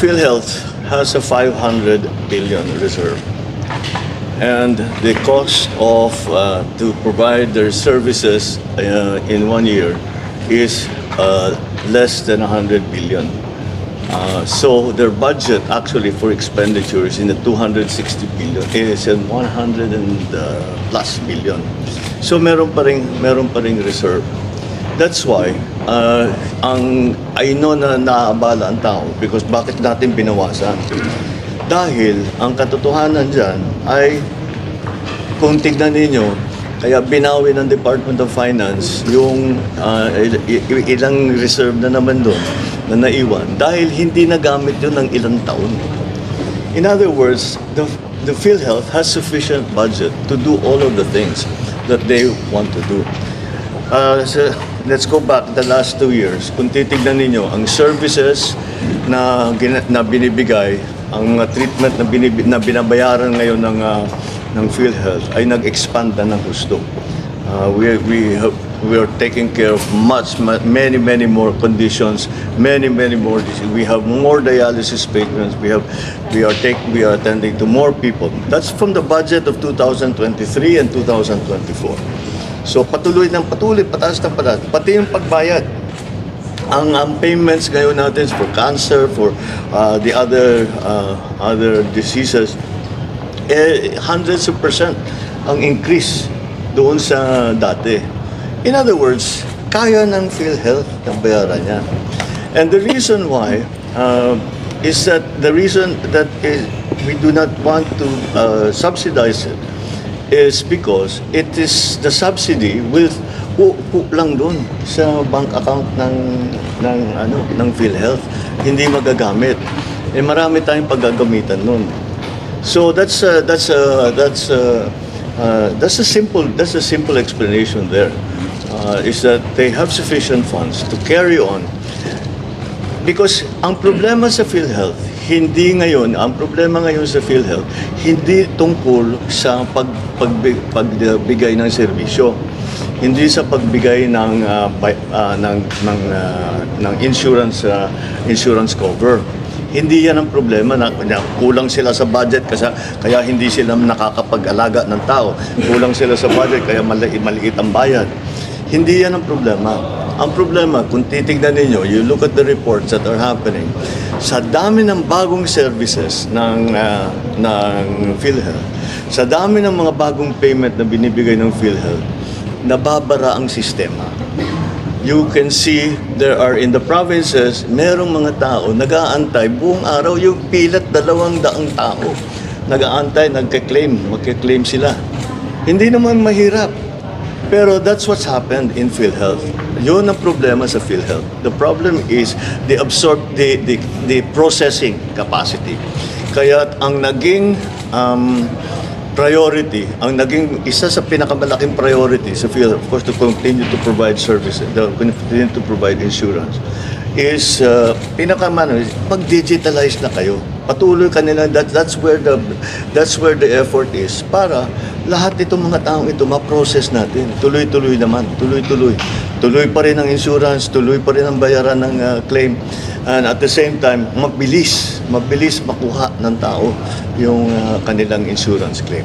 PhilHealth has a 500 billion reserve. And the cost of to provide their services in 1 year is less than 100 billion. So their budget actually for expenditure is in the 260 billion, is in 100 and plus billion. So meron pa ring reserve. That's why I know na naabala ang tao because bakit natin binawasan? Dahil ang katotohanan dyan ay kung tignan ninyo, kaya binawi ng Department of Finance yung ilang reserve na naman doon na naiwan dahil hindi nagamit yun ng ilang taon. In other words, the PhilHealth has sufficient budget to do all of the things that they want to do. So let's go back the last 2 years. Kung titignan ninyo, ang services na binibigay, ang treatment na binabayaran ngayon ng PhilHealth ay nag-expand na ng gusto. We are taking care of many more conditions, many more diseases. We have more dialysis patients. We are attending to more people. That's from the budget of 2023 and 2024. So patuloy, pataas ng pataas. Pati yung pagbayad. Ang payments ngayon natin for cancer, for the other diseases, hundreds of percent ang increase doon sa dati. In other words, kaya ng PhilHealth na bayaran niya. And the reason why is that we do not want to subsidize it is because it is the subsidy will hook lang doon sa bank account ng PhilHealth, hindi magagamit. Marami tayong paggagamitan noon. So that's a simple explanation there. Is that they have sufficient funds to carry on. Because ang problema sa PhilHealth, ang problema ngayon sa PhilHealth, hindi tungkol sa pagbigay ng serbisyo. Hindi sa pagbigay ng insurance cover. Hindi yan ang problema na kulang sila sa budget kaya hindi sila nakakapag-alaga ng tao. Kulang sila sa budget kaya maliit ang bayad. Hindi yan ang problema. Ang problema, kung titignan ninyo, you look at the reports that are happening, sa dami ng bagong services ng PhilHealth, sa dami ng mga bagong payment na binibigay ng PhilHealth, nababara ang sistema. You can see there are in the provinces, merong mga tao nag-aantay buong araw, yung pilat 200 tao. Nag-aantay, magke-claim sila. Hindi naman mahirap. Pero that's what's happened in PhilHealth. Yun ang problema sa PhilHealth. The problem is the processing capacity. Kaya ang naging priority, isa sa pinakamalaking priority sa PhilHealth, of course, to continue to provide services, to continue to provide insurance, is pag-digitalize na kayo. Patuloy kanila, that's where the effort is para lahat itong mga taong ito ma-process natin. Tuloy-tuloy naman, tuloy-tuloy. Tuloy pa rin ang insurance, tuloy pa rin ang bayaran ng claim. And at the same time, mabilis makuha ng tao yung kanilang insurance claim.